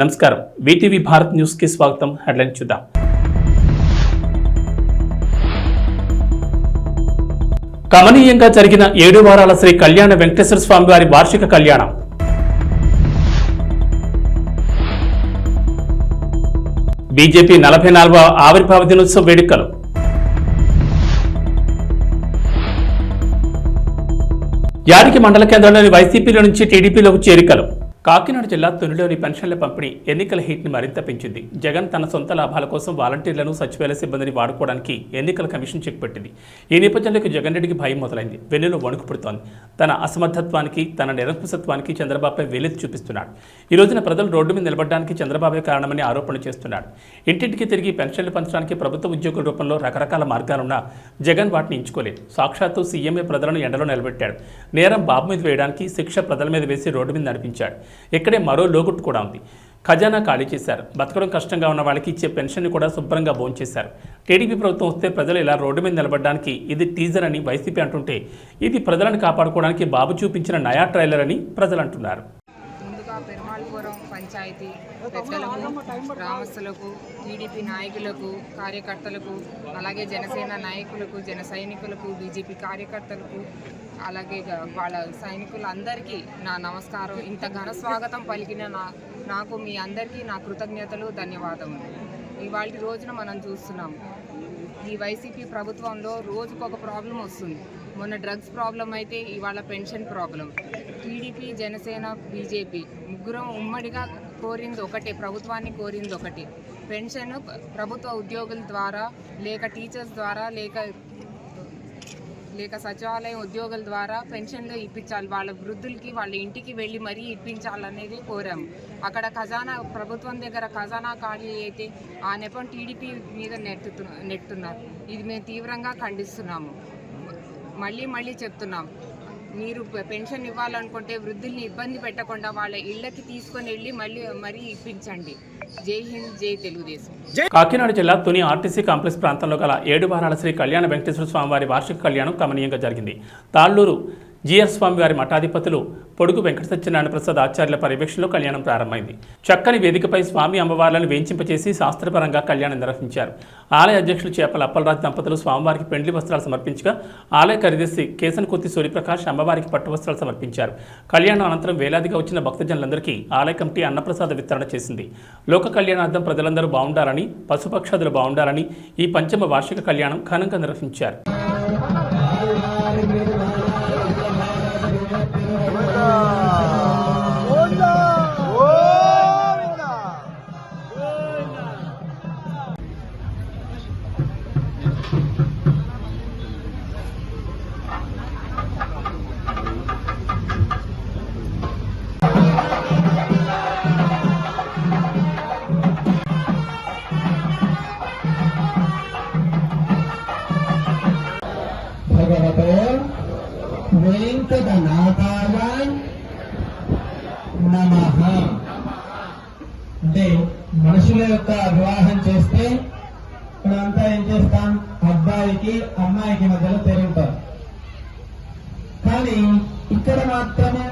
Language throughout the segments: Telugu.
నమస్కారం వీటీవీ భారత్ న్యూస్ కి స్వాగతం. హెడ్లైన్ చూద్దాం. కమనీయంగా జరిగిన 7 వారాల శ్రీ కళ్యాణ వెంకటేశ్వర స్వామి వారి వార్షిక కళ్యాణం. బీజేపీ 44వ ఆవిర్భావ దినోత్సవ వేడుకలు. యాడికి మండల కేంద్రంలోని వైసీపీలో నుంచి టీడీపీలోకి చేరికలు. కాకినాడ జిల్లా తునిలోని పెన్షన్ల పంపిణీ ఎన్నికల హీట్ని మరింత పెంచింది. జగన్ తన సొంత లాభాల కోసం వాలంటీర్లను సచివాలయ సిబ్బందిని వాడుకోవడానికి ఎన్నికల కమిషన్ చెక్ పెట్టింది. ఈ నేపథ్యంలో జగన్ రెడ్డికి భయం మొదలైంది. వెన్నులో వణుకు పుడుతోంది. తన అసమర్థత్వానికి, తన నిరంకుశత్వానికి చంద్రబాబుపై వేలెత్తి చూపిస్తున్నాడు. ఈ రోజున ప్రజలు రోడ్డు మీద నిలబడడానికి చంద్రబాబే కారణమని ఆరోపణ చేస్తున్నాడు. ఇంటింటికి తిరిగి పెన్షన్లు పంచడానికి ప్రభుత్వ ఉద్యోగుల రూపంలో రకరకాల మార్గాలున్నా జగన్ వాటిని ఎంచుకోలేదు. సాక్షాత్తు సీఎంఏ ప్రజలను ఎండలో నిలబెట్టాడు. నేరం బాబు మీద వేయడానికి, శిక్ష ప్రజల మీద వేసి రోడ్డు మీద నడిపించాడు. ఇక్కడే మరో లోగుట్టు కూడా ఉంది. ఖజానా ఖాళీ చేశారు. బతకడం కష్టంగా ఉన్న వాళ్ళకి ఇచ్చే పెన్షన్ని కూడా శుభ్రంగా భోంచేశారు. టీడీపీ ప్రభుత్వం వస్తే ప్రజలు ఇలా రోడ్డు మీద నిలబడడానికి ఇది టీజర్ అని వైసీపీ అంటుంటే, ఇది ప్రజలను కాపాడుకోవడానికి బాబు చూపించిన నయా ట్రైలర్ అని ప్రజలు అంటున్నారు. ముందుగా పెరుమాళపురం పంచాయతీ పెద్దలకు, గ్రామస్తులకు, టీడీపీ నాయకులకు, కార్యకర్తలకు, అలాగే జనసేన నాయకులకు, జన సైనికులకు, బీజేపీ కార్యకర్తలకు, అలాగే వాళ్ళ సైనికులందరికీ నా నమస్కారం. ఇంత ఘన స్వాగతం పలికిన నాకు మీ అందరికీ నా కృతజ్ఞతలు, ధన్యవాదములు. ఇవాళ రోజున మనం చూస్తున్నాము, ఈ వైసీపీ ప్రభుత్వంలో రోజుకొక ప్రాబ్లం వస్తుంది. మొన్న డ్రగ్స్ ప్రాబ్లం అయితే ఇవాళ pension problem. TDP, Janasena, BJP ముగ్గురం ఉమ్మడిగా కోరింది ఒకటే, ప్రభుత్వాన్ని కోరింది ఒకటే. పెన్షన్ ప్రభుత్వ ఉద్యోగుల ద్వారా, లేక టీచర్స్ ద్వారా, లేక సచివాలయం ఉద్యోగుల ద్వారా పెన్షన్లు ఇప్పించాలి. వాళ్ళ వృద్ధులకి వాళ్ళ ఇంటికి వెళ్ళి మరీ ఇప్పించాలనేది కోరాము. అక్కడ ఖజానా, ప్రభుత్వం దగ్గర ఖజానా ఖాళీ అయితే ఆ నెపం టీడీపీ మీద నెట్టుతున్నారు. ఇది మేము తీవ్రంగా ఖండిస్తున్నాము. మళ్ళీ చెప్తున్నాం, మీరు పెన్షన్ ఇవ్వాలనుకుంటే వృద్ధుల్ని ఇబ్బంది పెట్టకుండా వాళ్ళ ఇళ్లకి తీసుకొని వెళ్ళి మరీ ఇప్పించండి. జై హింద్, జై తెలుగుదేశం. కాకినాడ జిల్లా తుని ఆర్టీసీ కాంప్లెక్స్ ప్రాంతంలో గల 7 వారాల శ్రీ కళ్యాణ వెంకటేశ్వర స్వామి వారి వార్షిక కళ్యాణం కమనీయంగా జరిగింది. తాళ్లూరు జీఆర్ స్వామి వారి మఠాధిపతులు పొడుగు వెంకట సత్యనారాయణ ప్రసాద్ ఆచార్యుల పర్యవేక్షణలో కళ్యాణం ప్రారంభమైంది. చక్కని వేదికపై స్వామి అమ్మవార్లను వేయించింపచేసి శాస్త్రపరంగా కళ్యాణం నిర్వహించారు. ఆలయ అధ్యక్షులు చేపల అప్పలరాజు దంపతులు స్వామివారికి పెండ్లి వస్త్రాలు సమర్పించగా, ఆలయ కార్యదర్శి కేసనకుర్తి సూర్యప్రకాష్ అమ్మవారికి పట్టు వస్త్రాలు సమర్పించారు. కళ్యాణం అనంతరం వేలాదిగా వచ్చిన భక్తజనులందరికీ ఆలయ కమిటీ అన్నప్రసాద వితరణ చేసింది. లోక కళ్యాణార్థం ప్రజలందరూ బాగుండాలని, పశుపక్షాదులు బాగుండాలని ఈ పంచమ వార్షిక కళ్యాణం ఘనంగా నిర్వహించారు. వెంకటనాథాయ నమః. అంటే మనుషుల యొక్క వివాహం చేస్తే ఇక్కడంతా ఏం చేస్తాం, అబ్బాయికి అమ్మాయికి మధ్యలో తిరుగుతారు. కానీ ఇక్కడ మాత్రమే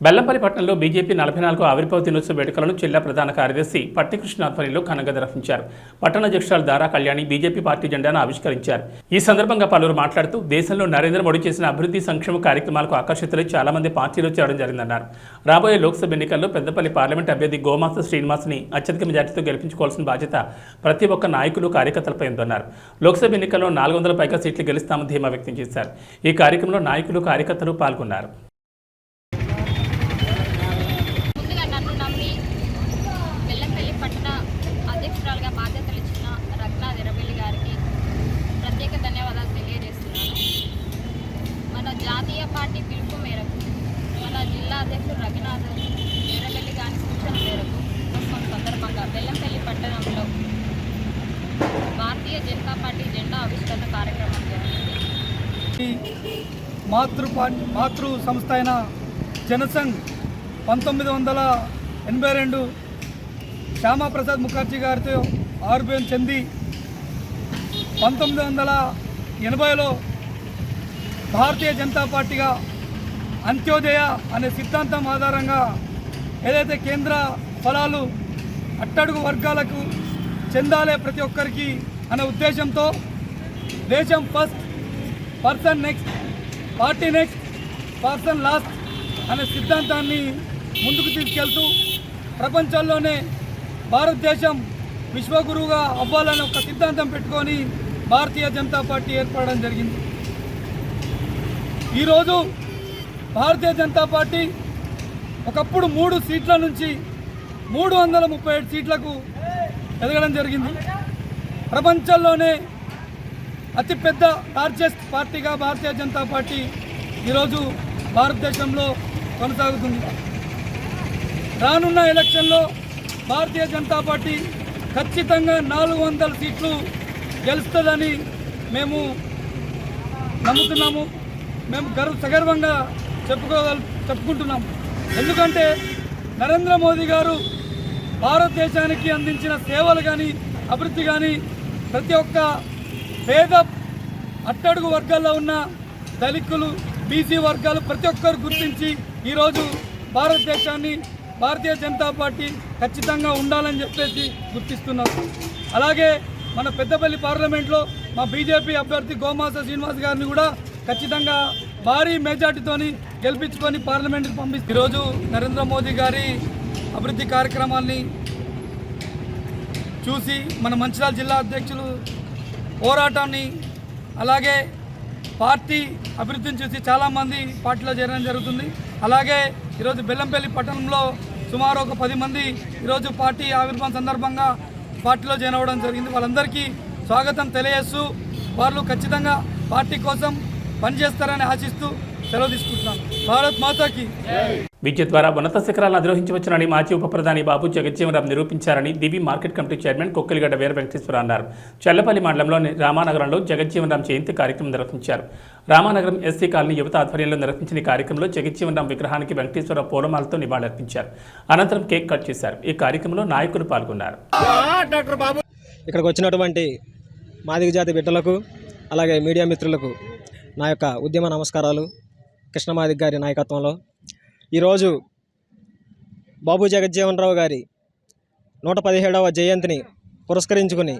బెల్లంపల్లి పట్టణంలో బీజేపీ 44వ ఆవిర్భావ దినోత్సవ వేడుకలను జిల్లా ప్రధాన కార్యదర్శి పట్టికృష్ణ ఆధ్వర్యంలో ఘనంగా నిర్వహించారు. పట్టణ అధ్యక్షురాలు దారా కళ్యాణి బీజేపీ పార్టీ జెండాను ఆవిష్కరించారు. ఈ సందర్భంగా పలువురు మాట్లాడుతూ, దేశంలో నరేంద్ర మోడీ చేసిన అభివృద్ధి సంక్షేమ కార్యక్రమాలకు ఆకర్షితులై చాలా మంది పార్టీలో చేరడం జరిగిందన్నారు. రాబోయే లోక్సభ ఎన్నికల్లో పెద్దపల్లి పార్లమెంట్ అభ్యర్థి గోమాస్త శ్రీనివాస్ని అత్యధిక మెజార్టీతో గెలిపించుకోవాల్సిన బాధ్యత ప్రతి ఒక్క నాయకులు, కార్యకర్తలపై ఉందన్నారు. లోక్సభ ఎన్నికల్లో 400 పైగా సీట్లు గెలుస్తామని ధీమా వ్యక్తం చేశారు. ఈ కార్యక్రమంలో నాయకులు, కార్యకర్తలు పాల్గొన్నారు. అధ్యక్షురాలుగా బాధ్యతలు ఇచ్చిన రత్నా ఎర్రబెల్లి గారికి ప్రత్యేక ధన్యవాదాలు తెలియజేస్తున్నాను. మన జాతీయ పార్టీ పిలుపు మేరకు, మన జిల్లా అధ్యక్షుడు రఘునాథ్ ఎర్రబెల్లి గారి సూచన మేరకు సందర్భంగా బెల్లంపల్లి పట్టణంలో భారతీయ జనతా పార్టీ జెండా ఆవిష్కరణ కార్యక్రమం జరిగింది. మాతృ సంస్థ అయిన జనసంఘ్ 1982 శ్యామాప్రసాద్ ముఖర్జీ గారితో ఆవిర్భావం చెంది 1980లో భారతీయ జనతా పార్టీగా అంత్యోదయ అనే సిద్ధాంతం ఆధారంగా ఏదైతే కేంద్ర ఫలాలు అట్టడుగు వర్గాలకు చెందాలే ప్రతి ఒక్కరికి అనే ఉద్దేశంతో దేశం first, person next, party next, person last అనే సిద్ధాంతాన్ని ముందుకు తీసుకెళ్తూ ప్రపంచంలోనే భారతదేశం విశ్వగురువుగా అవ్వాలని ఒక సిద్ధాంతం పెట్టుకొని భారతీయ జనతా పార్టీ ఏర్పడడం జరిగింది. ఈరోజు భారతీయ జనతా పార్టీ ఒకప్పుడు 3 సీట్ల నుంచి 337 సీట్లకు ఎదగడం జరిగింది. ప్రపంచంలోనే అతిపెద్ద లార్జెస్ట్ పార్టీగా భారతీయ జనతా పార్టీ ఈరోజు భారతదేశంలో కొనసాగుతుంది. రానున్న ఎలక్షన్లో భారతీయ జనతా పార్టీ ఖచ్చితంగా 400 సీట్లు గెలుస్తుందని మేము నమ్ముతున్నాము. మేము సగర్వంగా చెప్పుకుంటున్నాం. ఎందుకంటే నరేంద్ర మోదీ గారు భారతదేశానికి అందించిన సేవలు కానీ, అభివృద్ధి కానీ ప్రతి ఒక్క పేద అట్టడుగు వర్గాల్లో ఉన్న దళితులు, బీసీ వర్గాలు ప్రతి ఒక్కరు గుర్తించి ఈరోజు భారతదేశాన్ని భారతీయ జనతా పార్టీ ఖచ్చితంగా ఉండాలని చెప్పేసి గుర్తిస్తున్నారు. అలాగే మన పెద్దపల్లి పార్లమెంట్లో మా బీజేపీ అభ్యర్థి గోమాస శ్రీనివాస్ గారిని కూడా ఖచ్చితంగా భారీ మెజార్టీతోని గెలిపించుకొని పార్లమెంట్కి పంపిస్తారు. ఈరోజు నరేంద్ర మోదీ గారి అభివృద్ధి కార్యక్రమాల్ని చూసి మన మంచిర్యాల జిల్లా అధ్యక్షులు పోరాటాన్ని, అలాగే పార్టీ అభివృద్ధిని చూసి చాలామంది పార్టీలో చేరడం జరుగుతుంది. అలాగే ఈరోజు బెల్లంపల్లి పట్టణంలో సుమారు ఒక 10 మంది ఈరోజు పార్టీ ఆవిర్భావం సందర్భంగా పార్టీలో జాయిన్ అవ్వడం జరిగింది. వాళ్ళందరికీ స్వాగతం తెలియజేస్తూ వాళ్ళు ఖచ్చితంగా పార్టీ కోసం పనిచేస్తారని ఆశిస్తూ సెలవు తీసుకుంటున్నాను. భారత్ మాతాకి. విద్య ద్వారా ఉన్నత శిఖరాలను అధిరోహించవచ్చునని మాజీ ఉప ప్రధాని బాబు జగజ్జీవనరామ్ నిరూపించారని దివి మార్కెట్ కమిటీ చైర్మన్ కొక్కిలిగడ్డ వీర వెంకటేశ్వర అన్నారు. చల్లపల్లి మండలంలోని రామానగరంలో జగజ్జీవనరామ్ జయంతి కార్యక్రమం నిర్వహించారు. రామానగరం ఎస్సీ కాలనీ యువత ఆధ్వర్యంలో నిర్వహించిన ఈ కార్యక్రమంలో జగజ్జీవనరామ్ విగ్రహానికి వెంకటేశ్వర పూలమాలతో నివాళులర్పించారు. అనంతరం కేక్ కట్ చేశారు. ఈ కార్యక్రమంలో నాయకులు పాల్గొన్నారు. ఇక్కడికి వచ్చినటువంటి మాదిగ జాతి బిడ్డలకు, అలాగే మీడియా మిత్రులకు నా యొక్క ఉద్యమ నమస్కారాలు. కృష్ణమాదిగ గారి నాయకత్వంలో ఈరోజు బాబు జగజ్జీవనరావు గారి 117వ జయంతిని పురస్కరించుకుని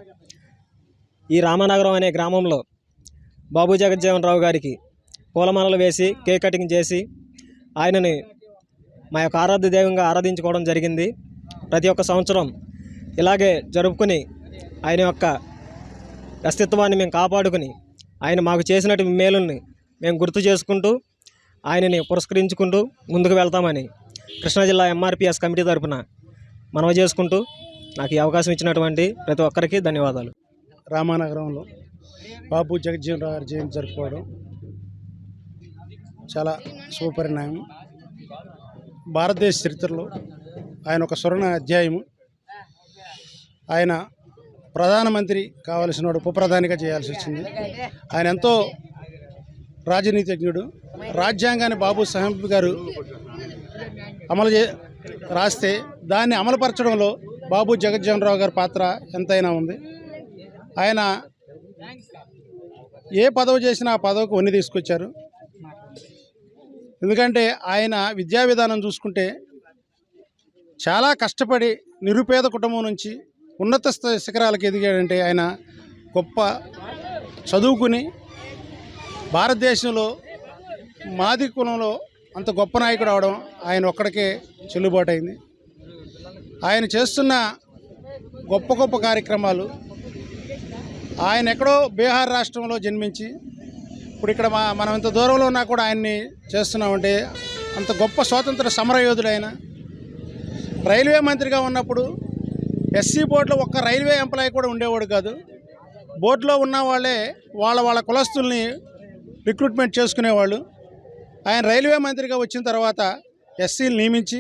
ఈ రామనగరం అనే గ్రామంలో బాబు జగజ్జీవనరావు గారికి పూలమాలలు వేసి కేక్ కటింగ్ చేసి ఆయనని మా యొక్క ఆరాధ్య దైవంగా ఆరాధించుకోవడం జరిగింది. ప్రతి ఒక్క సంవత్సరం ఇలాగే జరుపుకుని ఆయన యొక్క అస్తిత్వాన్ని మేము కాపాడుకుని ఆయన మాకు చేసినటువంటి మేలుల్ని మేము గుర్తు చేసుకుంటూ ఆయనని పురస్కరించుకుంటూ ముందుకు వెళ్తామని కృష్ణా జిల్లా ఎంఆర్పిఎస్ కమిటీ తరఫున మనవి చేసుకుంటూ నాకు ఈ అవకాశం ఇచ్చినటువంటి ప్రతి ఒక్కరికి ధన్యవాదాలు. రామానగరంలో బాబు జగజ్జీవనరావు గారి జయంతి జరుపుకోవడం చాలా శుభపరిణామం. భారతదేశ చరిత్రలో ఆయన ఒక స్వర్ణ అధ్యాయము. ఆయన ప్రధానమంత్రి కావలసిన వాడు ఉప ప్రధానిగా చేయాల్సి వచ్చింది. ఆయన ఎంతో రాజనీతిజ్ఞుడు. రాజ్యాంగాన్ని బాబు సాహెబ్ గారు రాస్తే దాన్ని అమలుపరచడంలో బాబు జగజ్జీవనరావు గారి పాత్ర ఎంతైనా ఉంది. ఆయన ఏ పదవి చేసినా ఆ పదవికి వన్ని తీసుకొచ్చారు. ఎందుకంటే ఆయన విద్యా విధానం చూసుకుంటే చాలా కష్టపడి నిరుపేద కుటుంబం నుంచి ఉన్నత శిఖరాలకు ఎదిగాడంటే ఆయన గొప్ప చదువుకుని భారతదేశంలో మాది కులంలో అంత గొప్ప నాయకుడు అవడం ఆయన ఒక్కడికే చెల్లుబాటు అయింది. ఆయన చేస్తున్న గొప్ప గొప్ప కార్యక్రమాలు, ఆయన ఎక్కడో బీహార్ రాష్ట్రంలో జన్మించి ఇప్పుడు ఇక్కడ మనం ఇంత దూరంలో ఉన్నా కూడా ఆయన్ని చేస్తున్నామంటే అంత గొప్ప స్వాతంత్ర సమరయోధుడు ఆయన. రైల్వే మంత్రిగా ఉన్నప్పుడు ఎస్సీ బోర్డులో ఒక్క రైల్వే ఎంప్లాయీ కూడా ఉండేవాడు కాదు. బోర్డులో ఉన్న వాళ్ళే వాళ్ళ కులస్తుల్ని రిక్రూట్మెంట్ చేసుకునేవాళ్ళు. ఆయన రైల్వే మంత్రిగా వచ్చిన తర్వాత ఎస్సీలు నియమించి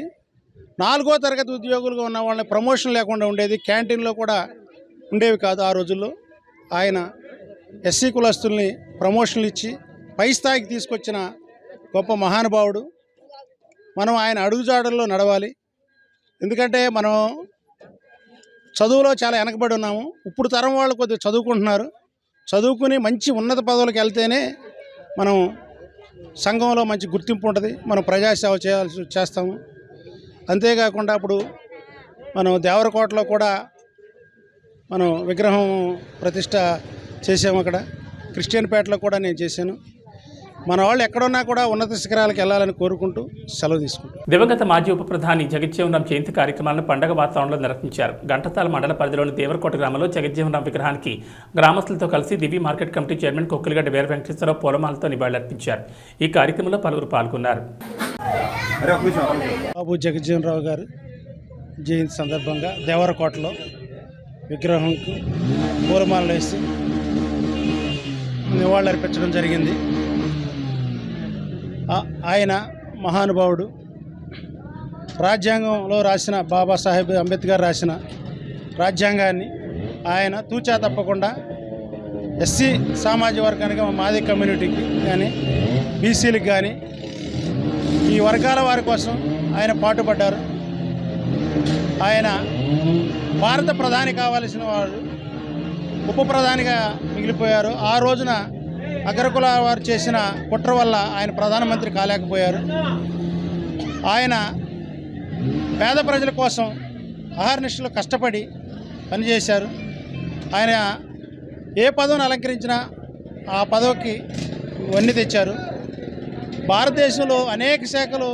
4వ తరగతి ఉద్యోగులుగా ఉన్న వాళ్ళని ప్రమోషన్ లేకుండా ఉండేది. క్యాంటీన్లో కూడా ఉండేవి కాదు ఆ రోజుల్లో. ఆయన ఎస్సీ కులస్తుల్ని ప్రమోషన్లు ఇచ్చి పై స్థాయికి తీసుకొచ్చిన గొప్ప మహానుభావుడు. మనం ఆయన అడుగుజాడల్లో నడవాలి. ఎందుకంటే మనం చదువులో చాలా వెనకబడి ఉన్నాము. ఇప్పుడు తరం వాళ్ళు కొద్దిగా చదువుకుంటున్నారు. చదువుకుని మంచి ఉన్నత పదవులకు వెళ్తేనే మనం సంఘంలో మంచి గుర్తింపు ఉంటుంది, మనం ప్రజాసేవ చేస్తాము. అంతేకాకుండా ఇప్పుడు మనం దేవరకోటలో కూడా మనం విగ్రహం ప్రతిష్ట చేసాము. అక్కడ క్రిస్టియన్పేటలో కూడా నేను చేశాను. మన వాళ్ళు ఎక్కడున్నా కూడా ఉన్నత శిఖరాలకు వెళ్ళాలని కోరుకుంటూ సెలవు తీసుకుంటాం. దివంగత మాజీ ఉప ప్రధాని జగజ్జీవనరాం జయంతి కార్యక్రమాలను పండగ వాతావరణంలో నిర్వహించారు. గంటతాల మండల పరిధిలోని దేవరకోట గ్రామంలో జగజ్జీవనరాం విగ్రహానికి గ్రామస్తులతో కలిసి దివి మార్కెట్ కమిటీ చైర్మన్ కొక్కిలిగడ్డ వీర వెంకటేశ్వరరావు పూలమాలతో నివాళులర్పించారు. ఈ కార్యక్రమంలో పలువురు పాల్గొన్నారు. బాబు జగజ్జీవనరావు గారు జయంతి సందర్భంగా దేవరకోటలో విగ్రహంకు పూలమాలలు వేసి నివాళులర్పించడం జరిగింది. ఆయన మహానుభావుడు. రాజ్యాంగంలో రాసిన బాబాసాహెబ్ అంబేద్కర్ రాసిన రాజ్యాంగాన్ని ఆయన తూచా తప్పకుండా ఎస్సీ సామాజిక వర్గానికి, మాది కమ్యూనిటీకి కానీ బీసీలకు కానీ ఈ వర్గాల వారి కోసం ఆయన పాటుపడ్డారు. ఆయన భారత ప్రధాని కావలసిన వారు ఉప ప్రధానిగా మిగిలిపోయారు. ఆ రోజున అగ్రకుల వారు చేసిన కుట్ర వల్ల ఆయన ప్రధానమంత్రి కాలేకపోయారు. ఆయన పేద ప్రజల కోసం అహర్నిశలు కష్టపడి పనిచేశారు. ఆయన ఏ పదవిని అలంకరించినా ఆ పదవికి వన్నె తెచ్చారు. భారతదేశంలో అనేక శాఖలు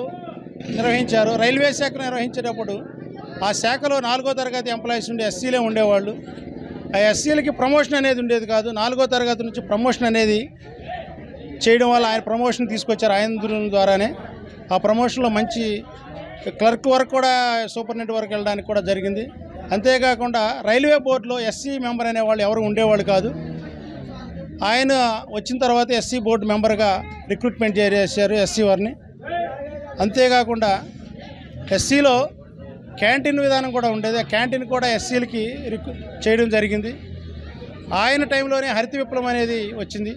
నిర్వహించారు. రైల్వే శాఖ నిర్వహించేటప్పుడు ఆ శాఖలో 4వ తరగతి ఎంప్లాయీస్ ఉండే ఎస్సీలే ఉండేవాళ్ళు. ఆ ఎస్సీలకి ప్రమోషన్ అనేది ఉండేది కాదు. 4వ తరగతి నుంచి ప్రమోషన్ అనేది చేయడం వల్ల ఆయన ప్రమోషన్ తీసుకొచ్చారు. ఆయన ద్వారానే ఆ ప్రమోషన్లో మంచి క్లర్క్ వరకు కూడా సూపరింటెండెంట్ వరకు వెళ్ళడానికి కూడా జరిగింది. అంతేకాకుండా రైల్వే బోర్డులో ఎస్సీ మెంబర్ అనేవాళ్ళు ఎవరు ఉండేవాళ్ళు కాదు. ఆయన వచ్చిన తర్వాత ఎస్సీ బోర్డు మెంబర్గా రిక్రూట్మెంట్ చేశారు ఎస్సీ వారిని. అంతేకాకుండా ఎస్సీలో క్యాంటీన్ విధానం కూడా ఉండేది. ఆ క్యాంటీన్ కూడా ఎస్సీలకి చేయడం జరిగింది. ఆయన టైంలోనే హరిత విప్లవం అనేది వచ్చింది.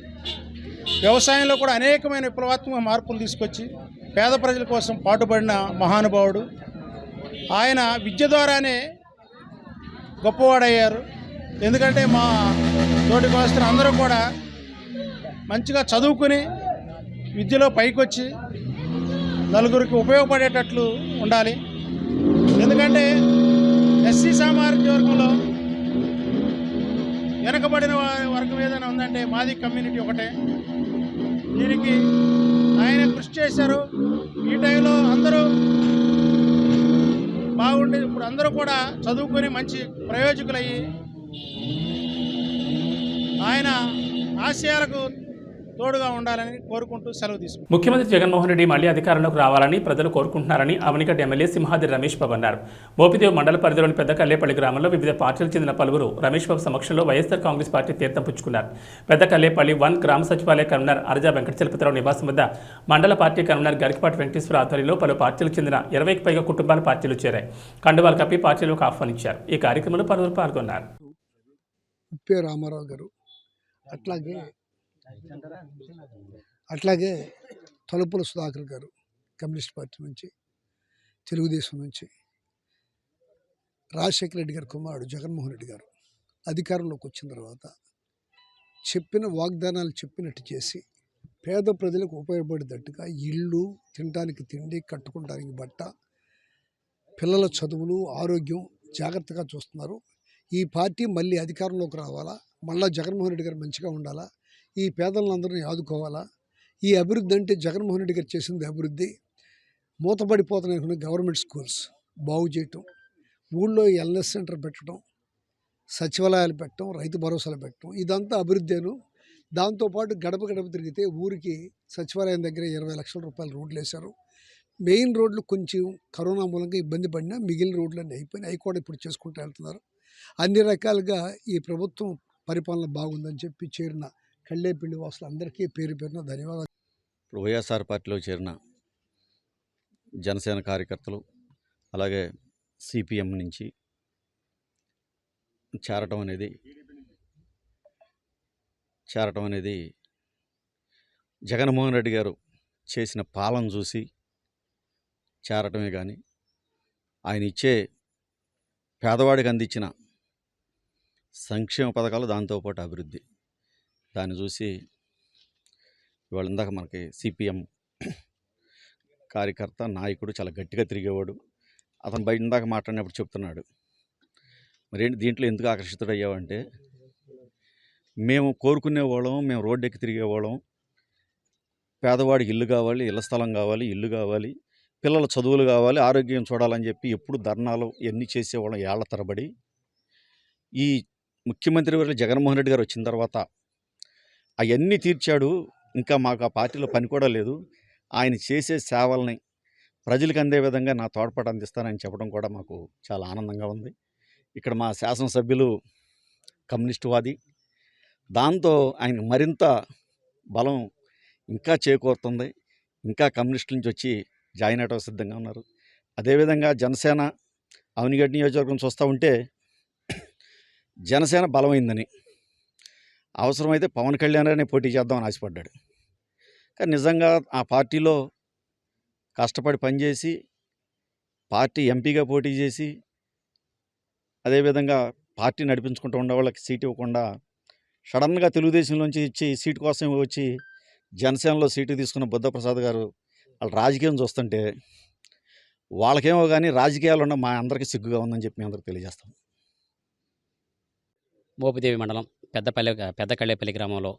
వ్యవసాయంలో కూడా అనేకమైన విప్లవాత్మక మార్పులు తీసుకొచ్చి పేద ప్రజల కోసం పాటుపడిన మహానుభావుడు. ఆయన విద్య ద్వారానే గొప్పవాడయ్యారు. ఎందుకంటే మా తోటి కోస్తున్న అందరూ కూడా మంచిగా చదువుకుని విద్యలో పైకొచ్చి నలుగురికి ఉపయోగపడేటట్లు ఉండాలి. ఎందుకంటే ఎస్సీ సామాజిక వర్గంలో వెనకబడిన వర్గం ఏదైనా ఉందంటే మాది కమ్యూనిటీ ఒకటే. దీనికి ఆయన కృషి చేశారు. ఈ టైంలో అందరూ బాగుండేది. ఇప్పుడు అందరూ కూడా చదువుకొని మంచి ప్రయోజకులయ్యి ఆయన ఆశయాలకు తోడుగా ఉండాలని కోరుకుంటూ సెలవు తీసుకుంటారు. ముఖ్యమంత్రి జగన్మోహన్ రెడ్డి మళ్లీ అధికారంలోకి రావాలని ప్రజలు కోరుకుంటున్నారని అవనిగడ్డ ఎమ్మెల్యే సింహాద్రి రమేష్ బాబు అన్నారు. మోపిదేవ్ మండల పరిధిలోని పెద్ద కల్లేపల్లి గ్రామంలో వివిధ పార్టీలకు చెందిన పలువురు రమేష్ బాబు సమక్షంలో వైఎస్ఆర్ కాంగ్రెస్ పార్టీ తీర్థం పుచ్చుకున్నారు. పెద్ద కల్లేపల్లి 1 గ్రామ సచివాలయ కన్వీనర్ అరజా వెంకటచలపతిరావు నివాసం వద్ద మండల పార్టీ కన్వీనర్ గరికపాటి వెంకటేశ్వర ఆధ్వర్యంలో పలు పార్టీలకు చెందిన 20కి పైగా కుటుంబాల పార్టీలు చేరాయి. కండువాలు కప్పి పార్టీలకు ఆహ్వానించారు. ఈ కార్యక్రమంలో పలువురు పాల్గొన్నారు. రామారావు గారు, అట్లాగే తలుపుల సుధాకర్ గారు కమ్యూనిస్ట్ పార్టీ నుంచి, తెలుగుదేశం నుంచి, రాజశేఖర రెడ్డి గారి కుమారుడు జగన్మోహన్ రెడ్డి గారు అధికారంలోకి వచ్చిన తర్వాత చెప్పిన వాగ్దానాలు చెప్పినట్టు చేసి పేద ప్రజలకు ఉపయోగపడేటట్టుగా ఇళ్ళు, తినడానికి తిండి, కట్టుకోవడానికి బట్ట, పిల్లల చదువులు, ఆరోగ్యం జాగ్రత్తగా చూస్తున్నారు. ఈ పార్టీ మళ్ళీ అధికారంలోకి రావాలా, మళ్ళీ జగన్మోహన్ రెడ్డి గారు మంచిగా ఉండాలా, ఈ పేదలందరినీ ఆదుకోవాలా. ఈ అభివృద్ధి అంటే జగన్మోహన్ రెడ్డి గారు చేసింది అభివృద్ధి. మూతపడిపోతున్న గవర్నమెంట్ స్కూల్స్ బాగు చేయటం, ఊళ్ళో ఎల్ఎస్ సెంటర్ పెట్టడం, సచివాలయాలు పెట్టడం, రైతు భరోసాలు పెట్టడం, ఇదంతా అభివృద్ధేను. దాంతోపాటు గడప గడప తిరిగితే ఊరికి సచివాలయం దగ్గర 20 లక్షల రూపాయలు రోడ్లు వేశారు. మెయిన్ రోడ్లు కొంచెం కరోనా మూలంగా ఇబ్బంది పడినా మిగిలిన రోడ్లన్నీ అయిపోయినాయి. అవి కూడా ఇప్పుడు చేసుకుంటూ వెళ్తున్నారు. అన్ని రకాలుగా ఈ ప్రభుత్వం పరిపాలన బాగుందని చెప్పి చేరిన కళ్ళేపల్లి వాసులు అందరికీ పేరు పేరున ధన్యవాదాలు. ఇప్పుడు వైఎస్ఆర్ పార్టీలో చేరిన జనసేన కార్యకర్తలు, అలాగే సిపిఎం నుంచి చేరటం అనేది జగన్మోహన్ రెడ్డి గారు చేసిన పాలన చూసి చేరటమే కానీ ఆయన ఇచ్చే పేదవాడికి అందించిన సంక్షేమ పథకాలు, దాంతోపాటు అభివృద్ధి. దాన్ని చూసి ఇవాళ ఇందాక మనకి సిపిఎం కార్యకర్త, నాయకుడు చాలా గట్టిగా తిరిగేవాడు. అతను బయట ఇందాక మాట్లాడినప్పుడు చెప్తున్నాడు, మరేంటి దీంట్లో ఎందుకు ఆకర్షితుడయ్యావంటే, మేము కోరుకునేవాళ్ళం, మేము రోడ్డు ఎక్కి తిరిగేవాళ్ళం, పేదవాడికి ఇల్లు కావాలి, ఇళ్ల స్థలం కావాలి, ఇల్లు కావాలి, పిల్లల చదువులు కావాలి, ఆరోగ్యం చూడాలని చెప్పి ఎప్పుడు ధర్నాలు ఎన్ని చేసేవాళ్ళం ఏళ్ల తరబడి. ఈ ముఖ్యమంత్రి వర్యులు జగన్మోహన్ రెడ్డి గారు వచ్చిన తర్వాత అవన్నీ తీర్చాడు. ఇంకా మాకు ఆ పార్టీలో పని కూడా లేదు. ఆయన చేసే సేవల్ని ప్రజలకు అందే విధంగా నా తోడ్పాటు అందిస్తానని చెప్పడం కూడా మాకు చాలా ఆనందంగా ఉంది. ఇక్కడ మా శాసనసభ్యులు కమ్యూనిస్టువాది, దాంతో ఆయన మరింత బలం ఇంకా చేకూరుతుంది. ఇంకా కమ్యూనిస్టుల నుంచి వచ్చి జాయిన్ అవడం సిద్ధంగా ఉన్నారు. అదేవిధంగా జనసేన అవనిగడ్డ నియోజకవర్గం చూస్తూ ఉంటే జనసేన బలమైందని, అవసరమైతే పవన్ కళ్యాణ్ గారిని పోటీ చేద్దామని ఆశపడ్డాడు. కానీ నిజంగా ఆ పార్టీలో కష్టపడి పనిచేసి పార్టీ ఎంపీగా పోటీ చేసి అదేవిధంగా పార్టీ నడిపించుకుంటూ ఉండే వాళ్ళకి సీట్ ఇవ్వకుండా సడన్గా తెలుగుదేశంలోంచి ఇచ్చి సీటు కోసం వచ్చి జనసేనలో సీటు తీసుకున్న బుద్ధప్రసాద్ గారు వాళ్ళ రాజకీయం చూస్తుంటే వాళ్ళకేమో కానీ రాజకీయాలు ఉన్న మా అందరికీ సిగ్గుగా ఉందని చెప్పి మీ అందరికీ తెలియజేస్తాం. మోపిదేవి మండలం పెద్దకళ్ళేపల్లి గ్రామంలో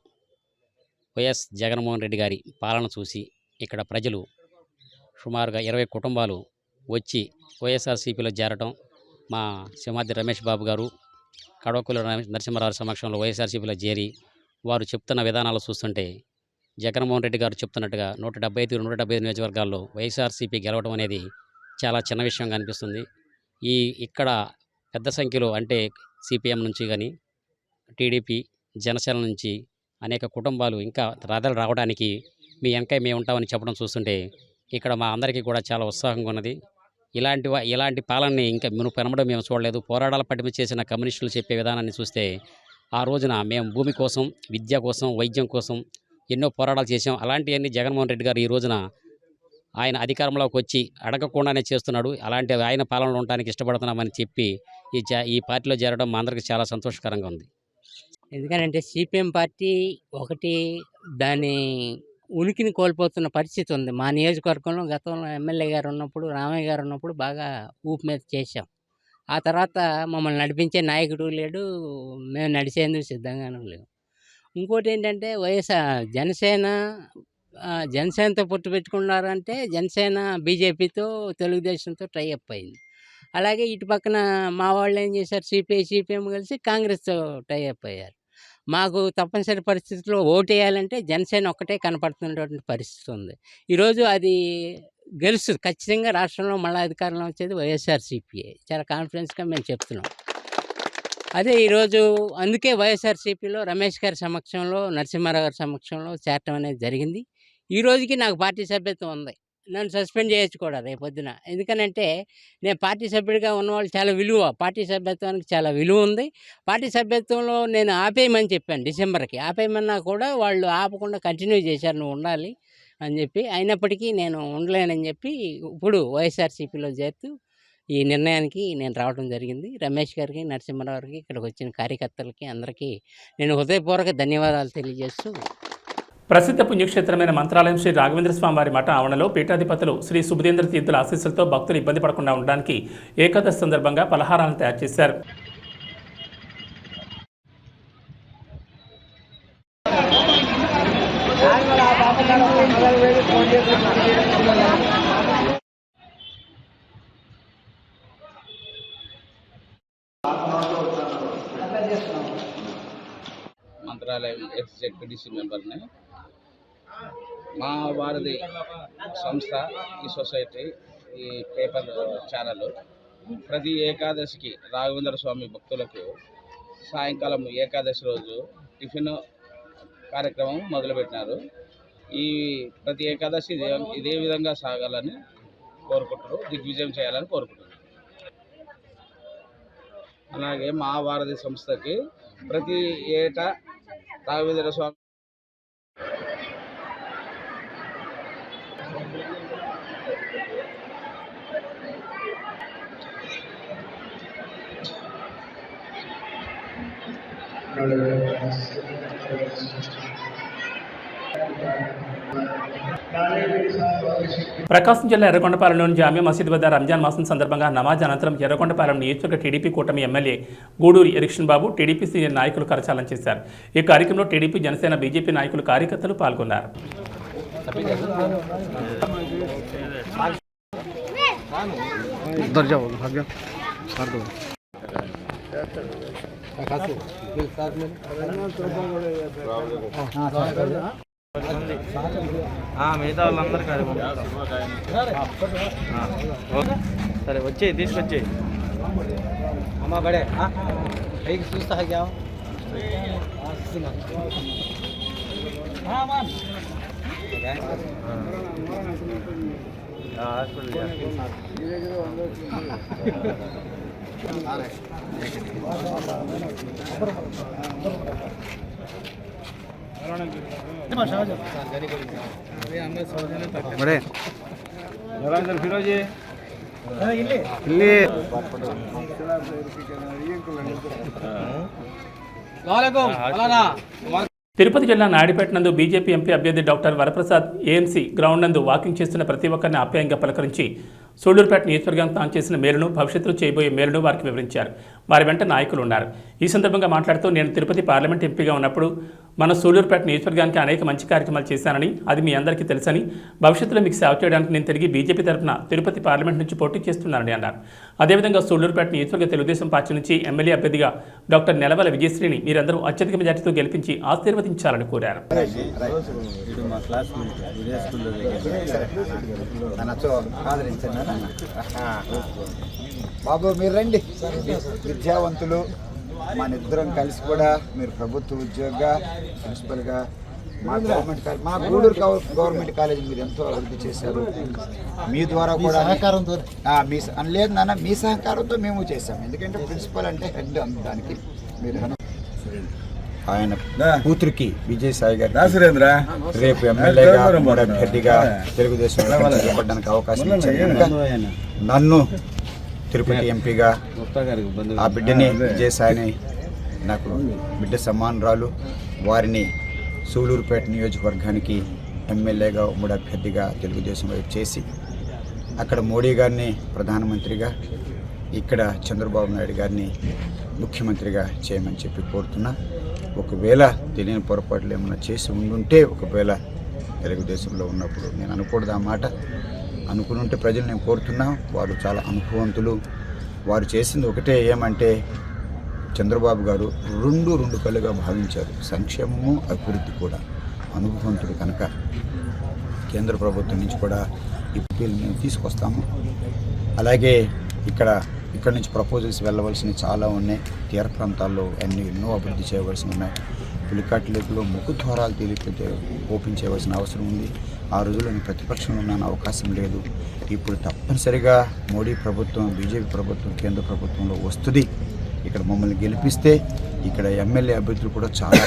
వైఎస్ జగన్మోహన్ రెడ్డి గారి పాలన చూసి ఇక్కడ ప్రజలు సుమారుగా 20 కుటుంబాలు వచ్చి వైఎస్ఆర్సీపీలో చేరటం, మా సింహాద్రి రమేష్ బాబు గారు కడవకుల నరసింహారావు సమక్షంలో వైఎస్ఆర్సీపీలో చేరి వారు చెప్తున్న విధానాలు చూస్తుంటే జగన్మోహన్ రెడ్డి గారు చెప్తున్నట్టుగా 175 నియోజకవర్గాల్లో వైఎస్ఆర్సీపీ గెలవడం అనేది చాలా చిన్న విషయంగా అనిపిస్తుంది. ఇక్కడ పెద్ద సంఖ్యలో అంటే సిపిఎం నుంచి కానీ టీడీపీ, జనసేన నుంచి అనేక కుటుంబాలు ఇంకా రాదలు రావడానికి మీ వెనక మేము ఉంటామని చెప్పడం చూస్తుంటే ఇక్కడ మా అందరికీ కూడా చాలా ఉత్సాహంగా ఉన్నది. ఇలాంటి పాలనని ఇంకా పెనమడం మేము చూడలేదు. పోరాటాల పట్టిమ చేసిన కమ్యూనిస్టులు చెప్పే విధానాన్ని చూస్తే ఆ రోజున మేము భూమి కోసం, విద్య కోసం, వైద్యం కోసం ఎన్నో పోరాటాలు చేసాం. అలాంటివన్నీ జగన్మోహన్ రెడ్డి గారు ఈ రోజున ఆయన అధికారంలోకి వచ్చి అడగకుండానే చేస్తున్నాడు. అలాంటి ఆయన పాలనలో ఉండడానికి ఇష్టపడుతున్నామని చెప్పి ఈ పార్టీలో చేరడం మా అందరికీ చాలా సంతోషకరంగా ఉంది. ఎందుకనంటే సిపిఎం పార్టీ ఒకటి దాని ఉనికిని కోల్పోతున్న పరిస్థితి ఉంది. మా నియోజకవర్గంలో గతంలో ఎమ్మెల్యే గారు ఉన్నప్పుడు, రామయ్య గారు ఉన్నప్పుడు బాగా ఊపు మీద చేశాం. ఆ తర్వాత మమ్మల్ని నడిపించే నాయకుడు లేడు, మేము నడిచేందుకు సిద్ధంగానూ లేవు. ఇంకోటి ఏంటంటే జనసేనతో పొత్తు పెట్టుకున్నారంటే జనసేన బీజేపీతో, తెలుగుదేశంతో టై అప్ అయింది. అలాగే ఇటు పక్కన మా వాళ్ళు ఏం చేశారు, సిపిఎం కలిసి కాంగ్రెస్తో టై అప్ అయ్యారు. మాకు తప్పనిసరి పరిస్థితుల్లో ఓటేయాలంటే జనసేన ఒక్కటే కనపడుతున్నటువంటి పరిస్థితి ఉంది. ఈరోజు అది గెలుస్తుంది ఖచ్చితంగా. రాష్ట్రంలో మళ్ళీ అధికారంలో వచ్చేది వైఎస్ఆర్సీపీఏ. చాలా కాన్ఫిడెన్స్గా మేము చెప్తున్నాం. అదే ఈరోజు అందుకే వైఎస్ఆర్సీపీలో రమేష్ గారి సమక్షంలో, నరసింహారావు గారి సమక్షంలో చేరటం అనేది జరిగింది. ఈ రోజుకి నాకు పార్టీ సభ్యత్వం ఉంది. నన్ను సస్పెండ్ చేయొచ్చు కూడా రేపొద్దున. ఎందుకనంటే నేను పార్టీ సభ్యుడిగా ఉన్నవాళ్ళు చాలా విలువ, పార్టీ సభ్యత్వానికి చాలా విలువ ఉంది. పార్టీ సభ్యత్వంలో నేను ఆపేయమని చెప్పాను, డిసెంబర్కి ఆపేయమన్నా కూడా వాళ్ళు ఆపకుండా కంటిన్యూ చేశారు, నువ్వు ఉండాలి అని చెప్పి. అయినప్పటికీ నేను ఉండలేనని చెప్పి ఇప్పుడు వైఎస్ఆర్సీపీలో చేరుతూ ఈ నిర్ణయానికి నేను రావడం జరిగింది. రమేష్ గారికి, నరసింహారావు గారికి, ఇక్కడికి వచ్చిన కార్యకర్తలకి అందరికీ నేను హృదయపూర్వక ధన్యవాదాలు తెలియజేస్తూ, ప్రసిద్ధ పుణ్యక్షేత్రమైన మంత్రాలయం శ్రీ రాఘవేంద్ర స్వామి వారి మఠ ఆవరణలో పీఠాధిపతులు శ్రీ సుబుధేంద్ర తీర్థుల ఆశీస్సులతో భక్తులు ఇబ్బంది పడకుండా ఉండడానికి ఏకాదశి సందర్భంగా పలహారాలను తయారు చేశారు. మంత్రాలయం ఎక్స్-జెడ్పీటీసీ మెంబర్ని. మా వారిది సంస్థ, ఈ సొసైటీ, ఈ పేపర్ ఛానల్ ప్రతి ఏకాదశికి రాఘవేంద్ర స్వామి భక్తులకు సాయంకాలం ఏకాదశి రోజు టిఫిన్ కార్యక్రమం మొదలుపెట్టినారు. ఈ ప్రతి ఏకాదశి ఇదే విధంగా సాగాలని కోరుకుంటారు, దిగ్విజయం చేయాలని కోరుకుంటున్నారు. అలాగే మా వారధి సంస్థకి ప్రతి ఏటా రాఘవేంద్ర స్వామి ప్రకాశం జిల్లా ఎర్రగొండపాలెంలోని జామియా మసీద్ వద్ద రంజాన్ మాసం సందర్భంగా నమాజ్ అనంతరం ఎర్రగొండపాలెం నియోజకవర్గ టీడీపీ కూటమి ఎమ్మెల్యే గూడూరి ఎరిక్షన్ బాబు టీడీపీ సీనియర్ నాయకులు కరచాలనం చేశారు. ఈ కార్యక్రమంలో టీడీపీ, జనసేన, బీజేపీ నాయకులు, కార్యకర్తలు పాల్గొన్నారు. మిగతా వాళ్ళందరికీ సరే వచ్చే తీసుకొచ్చే అమ్మా బడే పైకి చూస్తా बड़े फिरोजी ಇಲ್ಲಿ తిరుపతి జిల్లా నాయుడుపేట నందు బీజేపీ ఎంపీ అభ్యర్థి డాక్టర్ వరప్రసాద్ ఏఎంసీ గ్రౌండ్ నందు వాకింగ్ చేస్తున్న ప్రతి ఒక్కరిని ఆప్యాయంగా పలకరించి సూళ్లూరుపేట నియోజకవర్గానికి తాను చేసిన మేలును, భవిష్యత్తులో చేయబోయే మేలును వారికి వివరించారు. వారి వెంట నాయకులు ఉన్నారు. ఈ సందర్భంగా మాట్లాడుతూ, నేను తిరుపతి పార్లమెంట్ ఎంపీగా ఉన్నప్పుడు మన సూళ్లూరుపేట నియోజకవర్గానికి అనేక మంచి కార్యక్రమాలు చేశానని, అది మీ అందరికీ తెలుసని, భవిష్యత్తులో మీకు సేవ చేయడానికి నేను తిరిగి బీజేపీ తరఫున తిరుపతి పార్లమెంట్ నుంచి పోటీ చేస్తున్నానని అన్నారు. అదేవిధంగా సూళ్లూరుపేట నియోజకవర్గ తెలుగుదేశం పార్టీ నుంచి ఎమ్మెల్యే అభ్యర్థిగా డాక్టర్ నెలవల విజయశ్రీని మీరందరూ అత్యధిక మెజార్టీతో గెలిపించి ఆశీర్వదించాలని కోరారు. బాబు మీరు రండి, విద్యావంతులు మనిద్దరం కలిసి కూడా మీరు ప్రభుత్వ ఉద్యోగిగా, ప్రిన్సిపల్గా మా గూడూరు గవర్నమెంట్ కాలేజీ మీరు ఎంతో అభివృద్ధి చేశారు. మీ ద్వారా కూడా సహకారంతో లేదు నాన్న, మీ సహకారంతో మేము చేశాము. ఎందుకంటే ప్రిన్సిపల్ అంటే హెడ్ దానికి మీరు ఆయన కూతురికి విజయసాయి గారు రేపు ఎమ్మెల్యేగా అభ్యర్థిగా తెలుగుదేశం నిలబడడానికి అవకాశం ఇచ్చారు. నన్ను తిరుపతి ఎంపీగా ఆ బిడ్డని విజయసాయిని నాకు బిడ్డ సమానురాలు, వారిని సూళ్లూరుపేట నియోజకవర్గానికి ఎమ్మెల్యేగా ఉమ్మడి అభ్యర్థిగా తెలుగుదేశం వైపు చేసి అక్కడ మోడీ గారిని ప్రధానమంత్రిగా, ఇక్కడ చంద్రబాబు నాయుడు గారిని ముఖ్యమంత్రిగా చేయమని చెప్పి కోరుతున్నా. ఒకవేళ తెలియని పొరపాట్లు ఏమైనా చేసి ఉండుంటే, ఒకవేళ తెలుగుదేశంలో ఉన్నప్పుడు నేను అనకూడదు ఆ మాట, అనుకుని ఉంటే ప్రజలు నేను కోరుతున్నా. వారు చాలా అనుభవంతులు. వారు చేసింది ఒకటే, ఏమంటే చంద్రబాబు గారు రెండు కళ్ళుగా భావించారు, సంక్షేమము అభివృద్ధి కూడా. అనుభవంతుడు కనుక కేంద్ర ప్రభుత్వం నుంచి కూడా ఇప్పుడు మేము తీసుకొస్తాము. అలాగే ఇక్కడ నుంచి ప్రపోజల్స్ వెళ్ళవలసినవి చాలా ఉన్నాయి. తీర ప్రాంతాల్లో ఎన్నో అభివృద్ధి చేయవలసి ఉన్నాయి. పులికాట్ లేకులో ముఖద్వారాలు తెలిపితే ఓపెన్ చేయవలసిన అవసరం ఉంది. ఆ రోజుల్లో ప్రతిపక్షంలో ఉన్న అవకాశం లేదు. ఇప్పుడు తప్పనిసరిగా మోడీ ప్రభుత్వం, బీజేపీ ప్రభుత్వం, కేంద్ర ప్రభుత్వంలో వస్తుంది. ఇక్కడ మమ్మల్ని గెలిపిస్తే ఇక్కడ ఎమ్మెల్యే అభ్యర్థులు కూడా చాలా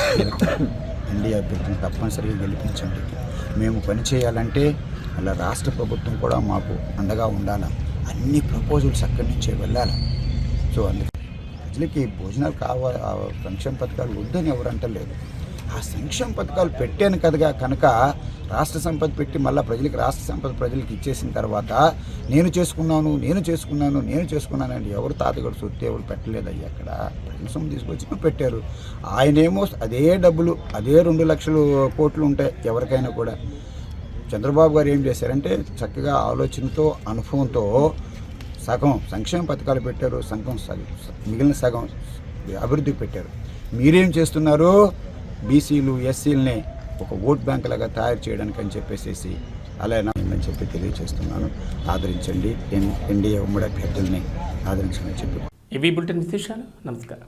ఎన్డీఏ అభ్యర్థులను తప్పనిసరిగా గెలిపించండి. మేము పనిచేయాలంటే అలా రాష్ట్ర ప్రభుత్వం కూడా మాకు అండగా ఉండాలి. అన్ని ప్రపోజల్స్ అక్కడి నుంచే వెళ్ళాలి. సో అందుకే ప్రజలకి భోజనాలు కావాలి, సంక్షేమ పథకాలు వద్దని ఎవరు అంటలేదు. ఆ సంక్షేమ పథకాలు పెట్టాను కదగా కనుక రాష్ట్ర సంపద పెట్టి మళ్ళీ రాష్ట్ర సంపద ప్రజలకు ఇచ్చేసిన తర్వాత నేను చేసుకున్నాను అంటే ఎవరు తాతగారు సొత్తు ఎవరు పెట్టలేదయ్యా. అక్కడ ప్రజల సొమ్ము తీసుకొచ్చి పెట్టారు. ఆయనేమో అదే డబ్బులు, అదే 2 లక్షల కోట్లు ఉంటాయి ఎవరికైనా కూడా. చంద్రబాబు గారు ఏం చేశారంటే చక్కగా ఆలోచనతో, అనుభవంతో సగం సంక్షేమ పథకాలు పెట్టారు, మిగిలిన సగం అభివృద్ధికి పెట్టారు. మీరేం చేస్తున్నారు? బీసీలు, ఎస్సీలని ఒక ఓట్ బ్యాంక్ లాగా తయారు చేయడానికి అని చెప్పేసి అలా అని చెప్పి తెలియజేస్తున్నాను. ఆదరించండి, ఎన్డీఏ ఉమ్మడి అభ్యర్థుల్ని ఆదరించమని చెప్పి. ఇవి బులెటిన్ విశేషాలు. నమస్కారం.